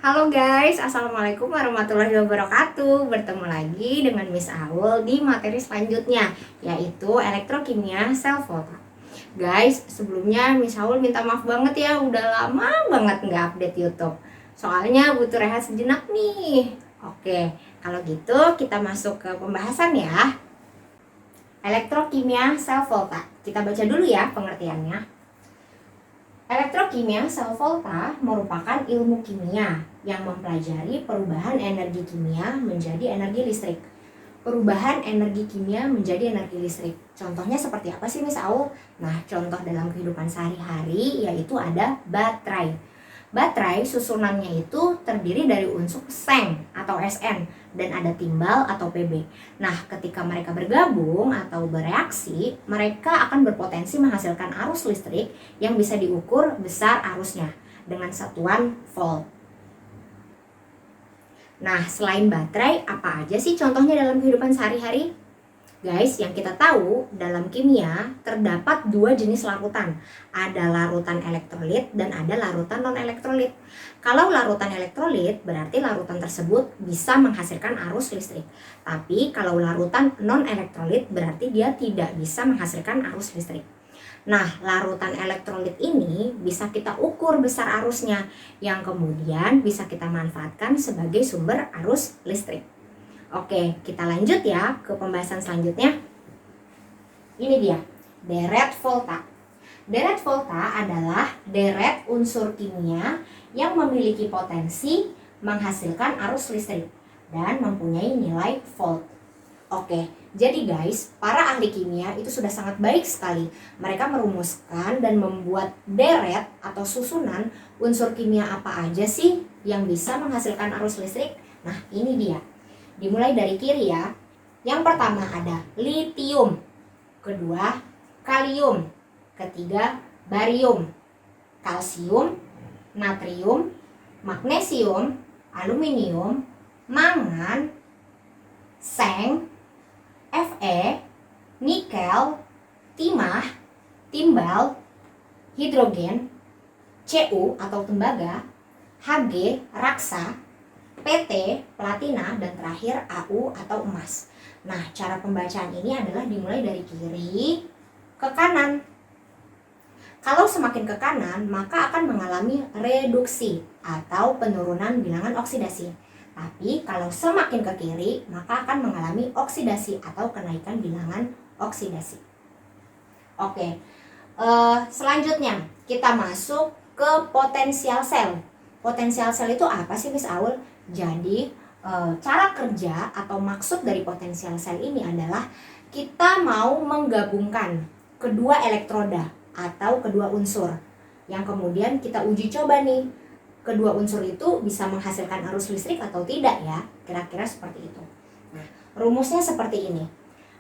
Halo guys, Assalamualaikum warahmatullahi wabarakatuh. Bertemu lagi dengan Miss Aul di materi selanjutnya, yaitu elektrokimia sel volta. Guys, sebelumnya Miss Aul minta maaf banget ya, udah lama banget nggak update YouTube. Soalnya butuh rehat sejenak nih. Oke, kalau gitu kita masuk ke pembahasan ya. Elektrokimia sel volta. Kita baca dulu ya pengertiannya. Elektrokimia sel volta merupakan ilmu kimia yang mempelajari perubahan energi kimia menjadi energi listrik. Perubahan energi kimia menjadi energi listrik. Contohnya seperti apa sih Miss Aul? Nah, contoh dalam kehidupan sehari-hari yaitu ada baterai. Baterai susunannya itu terdiri dari unsur Seng atau Sn dan ada timbal atau Pb. Nah, ketika mereka bergabung atau bereaksi, mereka akan berpotensi menghasilkan arus listrik yang bisa diukur besar arusnya dengan satuan volt. Nah, selain baterai, apa aja sih contohnya dalam kehidupan sehari-hari? Guys, yang kita tahu dalam kimia terdapat dua jenis larutan. Ada larutan elektrolit dan ada larutan non-elektrolit. Kalau larutan elektrolit berarti larutan tersebut bisa menghasilkan arus listrik. Tapi kalau larutan non-elektrolit berarti dia tidak bisa menghasilkan arus listrik. Nah, larutan elektrolit ini bisa kita ukur besar arusnya yang kemudian bisa kita manfaatkan sebagai sumber arus listrik. Oke, kita lanjut ya ke pembahasan selanjutnya. Ini dia, deret volta. Deret volta adalah deret unsur kimia yang memiliki potensi menghasilkan arus listrik dan mempunyai nilai volt. Oke, jadi guys, para ahli kimia itu sudah sangat baik sekali. Mereka merumuskan dan membuat deret atau susunan unsur kimia apa aja sih yang bisa menghasilkan arus listrik. Nah, ini dia. Dimulai dari kiri ya. Yang pertama ada litium, kedua kalium, ketiga barium, kalsium, natrium, magnesium, aluminium, mangan, seng, Fe, nikel, timah, timbal, hidrogen, Cu atau tembaga, Hg, raksa, Pt, platina, dan terakhir Au atau emas. Nah, cara pembacaan ini adalah dimulai dari kiri ke kanan. Kalau semakin ke kanan, maka akan mengalami reduksi atau penurunan bilangan oksidasi. Tapi kalau semakin ke kiri, maka akan mengalami oksidasi atau kenaikan bilangan oksidasi. Oke, selanjutnya kita masuk ke potensial sel. Potensial sel itu apa sih Miss Aul? Jadi cara kerja atau maksud dari potensial sel ini adalah kita mau menggabungkan kedua elektroda atau kedua unsur yang kemudian kita uji coba nih, kedua unsur itu bisa menghasilkan arus listrik atau tidak ya, kira-kira seperti itu. Nah, rumusnya seperti ini.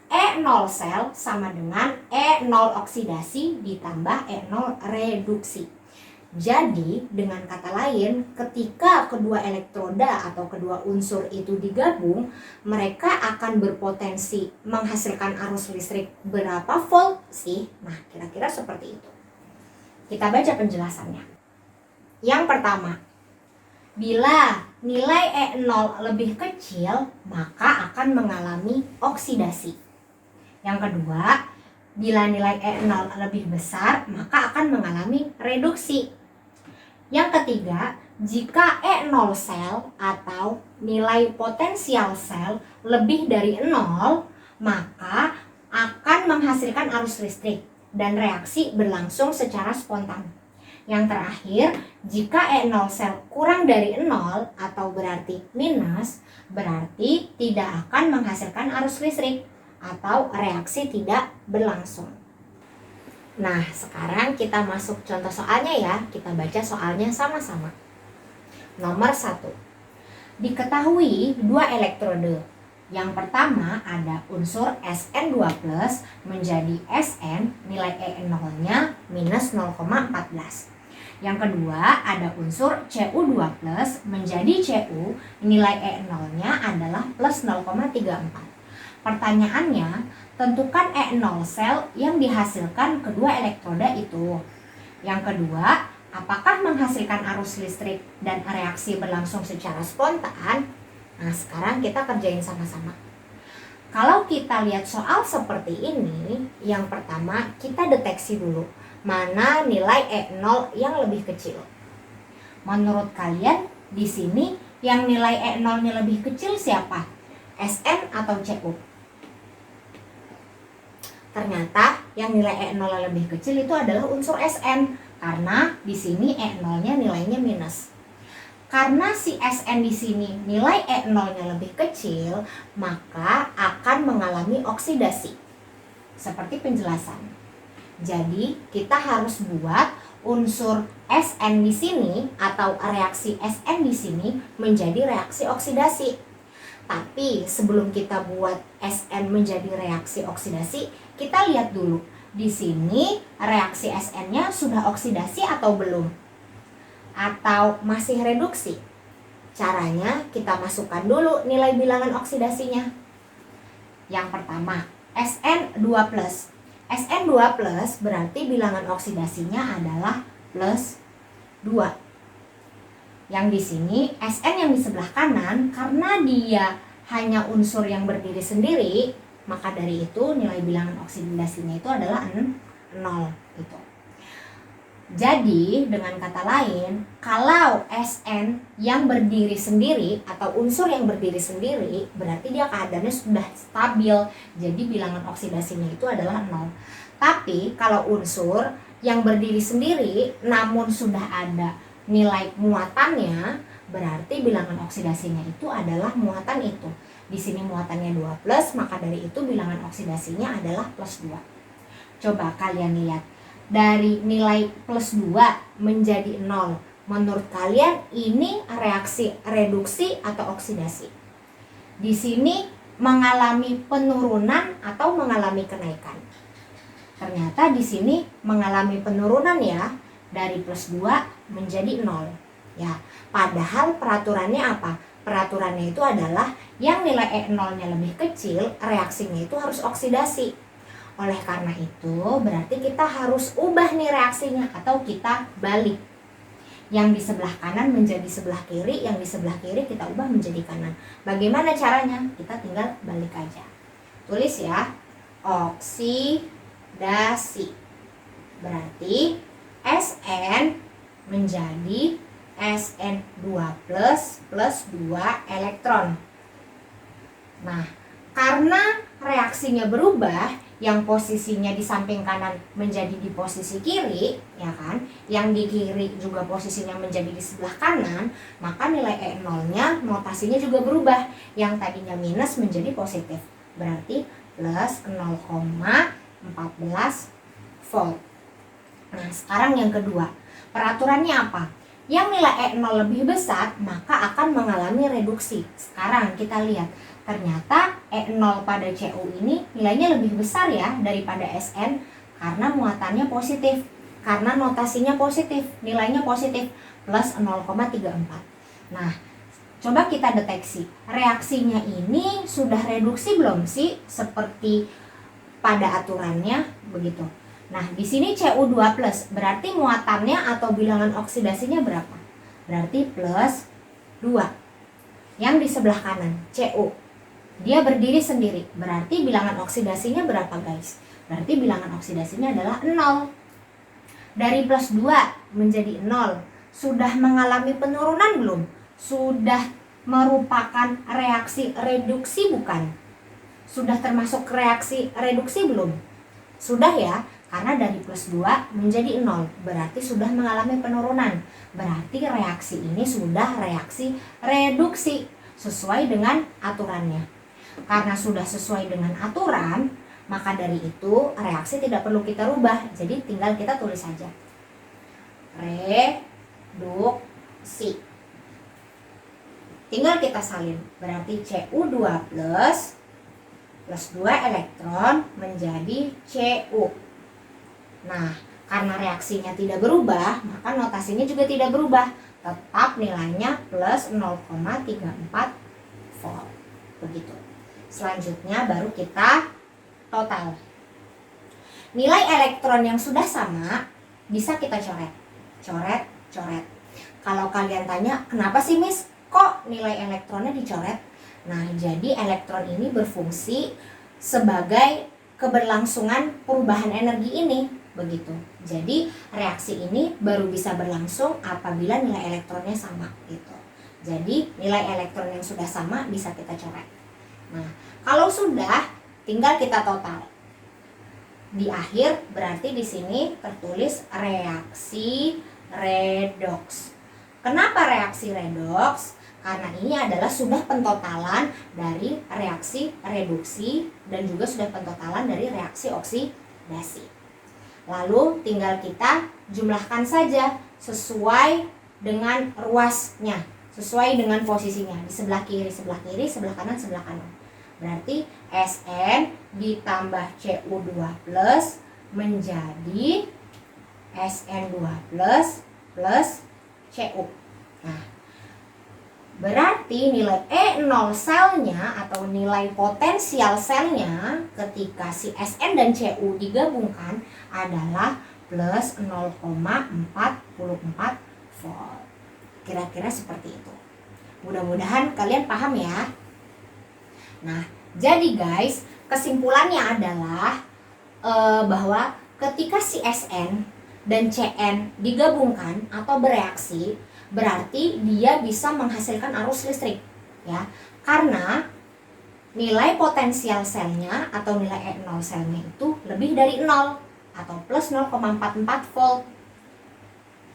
E0 sel sama dengan E0 oksidasi ditambah E0 reduksi. Jadi, dengan kata lain, ketika kedua elektroda atau kedua unsur itu digabung, mereka akan berpotensi menghasilkan arus listrik berapa volt sih? Nah, kira-kira seperti itu. Kita baca penjelasannya. Yang pertama, bila nilai E0 lebih kecil, maka akan mengalami oksidasi. Yang kedua, bila nilai E0 lebih besar, maka akan mengalami reduksi. Yang ketiga, jika E0 sel atau nilai potensial sel lebih dari 0, maka akan menghasilkan arus listrik dan reaksi berlangsung secara spontan. Yang terakhir, jika E0 sel kurang dari 0 atau berarti minus, berarti tidak akan menghasilkan arus listrik atau reaksi tidak berlangsung. Nah, sekarang kita masuk contoh soalnya ya. Kita baca soalnya sama-sama. Nomor 1. Diketahui dua elektrode. Yang pertama ada unsur Sn2+ menjadi Sn, nilai E0-nya minus 0,14. Yang kedua ada unsur Cu2+ menjadi Cu, nilai E0-nya adalah plus 0,34. Pertanyaannya, tentukan E0 sel yang dihasilkan kedua elektroda itu. Yang kedua, apakah menghasilkan arus listrik dan reaksi berlangsung secara spontan? Nah, sekarang kita kerjain sama-sama. Kalau kita lihat soal seperti ini, yang pertama kita deteksi dulu mana nilai E0 yang lebih kecil. Menurut kalian di sini yang nilai E0-nya lebih kecil siapa? Sn atau Cu? Ternyata yang nilai E0 lebih kecil itu adalah unsur Sn, karena di sini E0-nya nilainya minus. Karena si Sn di sini nilai E0-nya lebih kecil, maka akan mengalami oksidasi. Seperti penjelasan. Jadi, kita harus buat unsur Sn di sini atau reaksi Sn di sini menjadi reaksi oksidasi. Tapi sebelum kita buat Sn menjadi reaksi oksidasi, kita lihat dulu. Di sini reaksi Sn-nya sudah oksidasi atau belum? Atau masih reduksi? Caranya kita masukkan dulu nilai bilangan oksidasinya. Yang pertama, Sn2+. Sn2+ berarti bilangan oksidasinya adalah plus 2. Yang di sini Sn yang di sebelah kanan, karena dia hanya unsur yang berdiri sendiri, maka dari itu nilai bilangan oksidasinya itu adalah 0 gitu. Jadi, dengan kata lain, kalau Sn yang berdiri sendiri atau unsur yang berdiri sendiri, berarti dia keadaannya sudah stabil. Jadi, bilangan oksidasinya itu adalah 0. Tapi, kalau unsur yang berdiri sendiri namun sudah ada nilai muatannya, berarti bilangan oksidasinya itu adalah muatan itu. Di sini muatannya 2+, maka dari itu bilangan oksidasinya adalah plus 2. Coba kalian lihat. Dari nilai plus 2 menjadi 0. Menurut kalian ini reaksi reduksi atau oksidasi? Di sini mengalami penurunan atau mengalami kenaikan? Ternyata di sini mengalami penurunan ya, dari plus 2 menjadi 0. Ya, padahal peraturannya apa? Peraturannya itu adalah yang nilai E0-nya lebih kecil, reaksinya itu harus oksidasi. Oleh karena itu, berarti kita harus ubah nih reaksinya atau kita balik. Yang di sebelah kanan menjadi sebelah kiri, yang di sebelah kiri kita ubah menjadi kanan. Bagaimana caranya? Kita tinggal balik aja. Tulis ya, oksidasi. Berarti Sn menjadi Sn2+ plus 2 elektron. Nah, karena reaksinya berubah, yang posisinya di samping kanan menjadi di posisi kiri, ya kan? Yang di kiri juga posisinya menjadi di sebelah kanan, maka nilai E0-nya notasinya juga berubah. Yang tadinya minus menjadi positif. Berarti plus 0,14 volt. Nah, sekarang yang kedua. Peraturannya apa? Yang nilai E0 lebih besar, maka akan mengalami reduksi. Sekarang kita lihat. Ternyata E0 pada Cu ini nilainya lebih besar ya daripada Sn, karena muatannya positif, karena notasinya positif, nilainya positif, plus 0,34. Nah, coba kita deteksi, reaksinya ini sudah reduksi belum sih seperti pada aturannya begitu. Nah, di sini Cu2+, berarti muatannya atau bilangan oksidasinya berapa? Berarti plus 2. Yang di sebelah kanan, Cu, dia berdiri sendiri, berarti bilangan oksidasinya berapa guys? Berarti bilangan oksidasinya adalah 0. Dari plus 2 menjadi 0, sudah mengalami penurunan belum? Sudah merupakan reaksi reduksi bukan? Sudah termasuk reaksi reduksi belum? Sudah ya, karena dari plus 2 menjadi 0, berarti sudah mengalami penurunan. Berarti reaksi ini sudah reaksi reduksi, sesuai dengan aturannya. Karena sudah sesuai dengan aturan, maka dari itu reaksi tidak perlu kita rubah. Jadi tinggal kita tulis saja. Reduksi. Tinggal kita salin. Berarti Cu2+ plus 2 elektron menjadi Cu. Nah, karena reaksinya tidak berubah, maka notasinya juga tidak berubah. Tetap nilainya plus 0,34 volt. Begitu. Selanjutnya baru kita total. Nilai elektron yang sudah sama bisa kita coret. coret, coret. Kalau kalian tanya, kenapa sih Miss kok nilai elektronnya dicoret? Nah, jadi elektron ini berfungsi sebagai keberlangsungan perubahan energi ini, begitu. Jadi reaksi ini baru bisa berlangsung apabila nilai elektronnya sama, gitu. Jadi nilai elektron yang sudah sama bisa kita coret. Nah, kalau sudah, tinggal kita total. Di akhir berarti di sini tertulis reaksi redoks. Kenapa reaksi redoks? Karena ini adalah sudah pentotalan dari reaksi reduksi dan juga sudah pentotalan dari reaksi oksidasi. Lalu tinggal kita jumlahkan saja sesuai dengan ruasnya, sesuai dengan posisinya. Di sebelah kiri, sebelah kanan, sebelah kanan. Berarti Sn ditambah Cu2 plus menjadi Sn2 plus Cu. Nah, berarti nilai E0 selnya atau nilai potensial selnya ketika si Sn dan Cu digabungkan adalah plus 0,44 volt. Kira-kira seperti itu. Mudah-mudahan kalian paham ya. Nah, jadi guys, kesimpulannya adalah bahwa ketika si Sn dan Cn digabungkan atau bereaksi, berarti dia bisa menghasilkan arus listrik, ya. Karena nilai potensial selnya atau nilai E0 selnya itu lebih dari 0 atau plus 0,44 volt.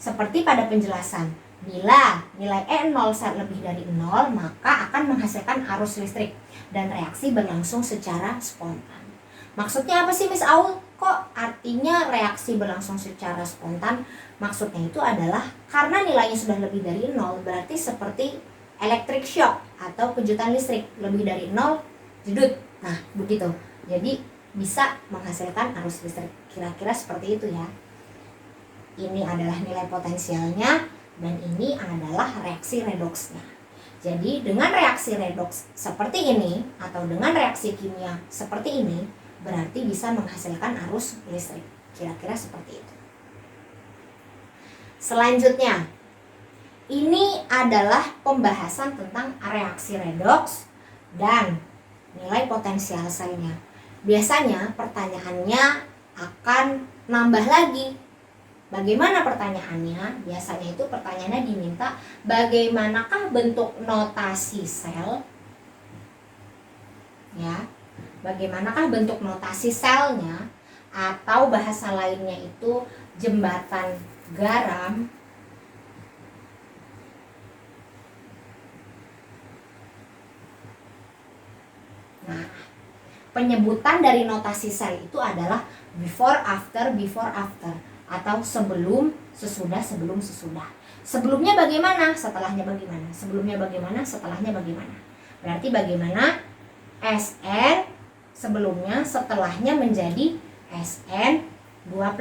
Seperti pada penjelasan, bila nilai E0 sel lebih dari 0, maka akan menghasilkan arus listrik dan reaksi berlangsung secara spontan. Maksudnya apa sih Miss Aul? Kok artinya reaksi berlangsung secara spontan? Maksudnya itu adalah karena nilainya sudah lebih dari 0, berarti seperti electric shock atau kejutan listrik, lebih dari 0 jedut. Nah, begitu. Jadi bisa menghasilkan arus listrik. Kira-kira seperti itu ya. Ini adalah nilai potensialnya dan ini adalah reaksi redoksnya. Jadi dengan reaksi redoks seperti ini atau dengan reaksi kimia seperti ini, berarti bisa menghasilkan arus listrik. Kira-kira seperti itu. Selanjutnya, ini adalah pembahasan tentang reaksi redoks dan nilai potensial selnya. Biasanya pertanyaannya akan nambah lagi. Bagaimana pertanyaannya? Biasanya itu pertanyaannya diminta bagaimanakah bentuk notasi sel? Ya. Bagaimanakah bentuk notasi selnya, atau bahasa lainnya itu jembatan garam Nah, penyebutan dari notasi sel itu adalah before after atau sebelum sesudah. Sebelumnya bagaimana, setelahnya bagaimana. Sebelumnya bagaimana, setelahnya bagaimana. Berarti bagaimana Sn sebelumnya, setelahnya menjadi Sn2+.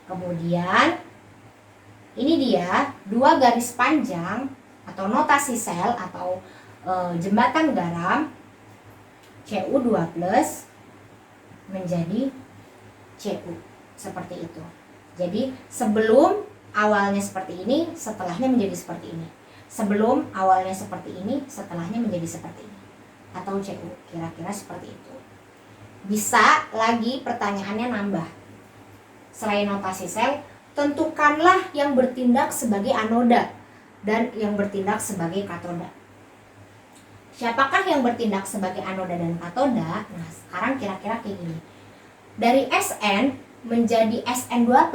Kemudian ini dia dua garis panjang atau notasi sel atau jembatan garam Cu2+ menjadi Cu. Seperti itu. Jadi sebelum awalnya seperti ini, setelahnya menjadi seperti ini. Sebelum awalnya seperti ini, setelahnya menjadi seperti ini. Atau Cu, kira-kira seperti itu. Bisa lagi pertanyaannya nambah. Selain notasi sel, tentukanlah yang bertindak sebagai anoda dan yang bertindak sebagai katoda. Siapakah yang bertindak sebagai anoda dan katoda? Nah, sekarang kira-kira kayak gini. Dari Sn menjadi Sn2+,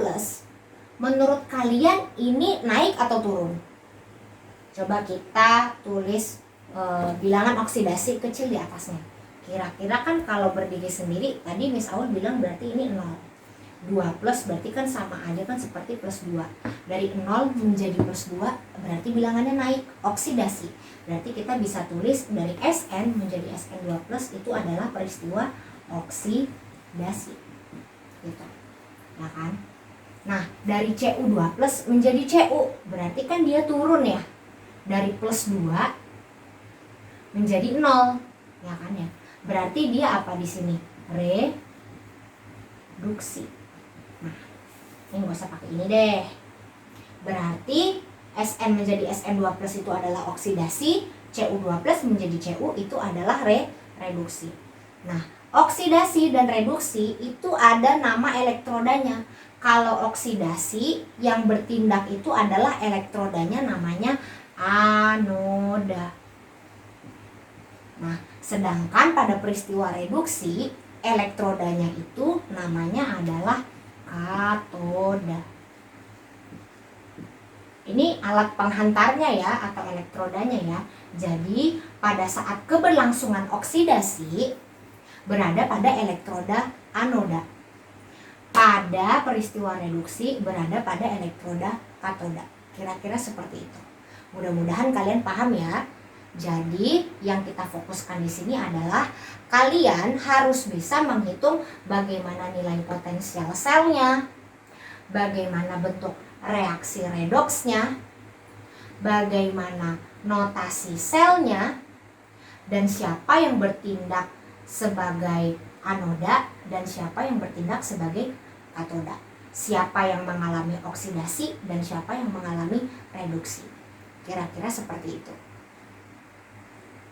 menurut kalian ini naik atau turun? Coba kita tulis bilangan oksidasi kecil di atasnya. Kira-kira kan kalau berdiri sendiri, tadi Miss Aul bilang berarti ini 0. 2+ berarti kan sama aja kan seperti +2. Dari 0 menjadi +2 berarti bilangannya naik, oksidasi. Berarti kita bisa tulis dari Sn menjadi Sn2+ itu adalah peristiwa oksidasi. Gitu. Ya kan? Nah, dari Cu2+ menjadi Cu, berarti kan dia turun ya. Dari +2 menjadi 0, ya kan ya. Berarti dia apa di sini? Reduksi. Nah, ini nggak usah pakai ini deh. Berarti Sn menjadi Sn2+ itu adalah oksidasi, Cu2+ menjadi Cu itu adalah reduksi. Nah, oksidasi dan reduksi itu ada nama elektrodanya. Kalau oksidasi yang bertindak itu adalah elektrodanya namanya anoda. Nah, sedangkan pada peristiwa reduksi elektrodanya itu namanya adalah katoda. Ini alat penghantarnya ya, atau elektrodanya ya. Jadi pada saat keberlangsungan oksidasi berada pada elektroda anoda. Pada peristiwa reduksi berada pada elektroda katoda. Kira-kira seperti itu. Mudah-mudahan kalian paham ya. Jadi yang kita fokuskan di sini adalah kalian harus bisa menghitung bagaimana nilai potensial selnya, bagaimana bentuk reaksi redoksnya, bagaimana notasi selnya, dan siapa yang bertindak sebagai anoda dan siapa yang bertindak sebagai katoda. Siapa yang mengalami oksidasi dan siapa yang mengalami reduksi. Kira-kira seperti itu.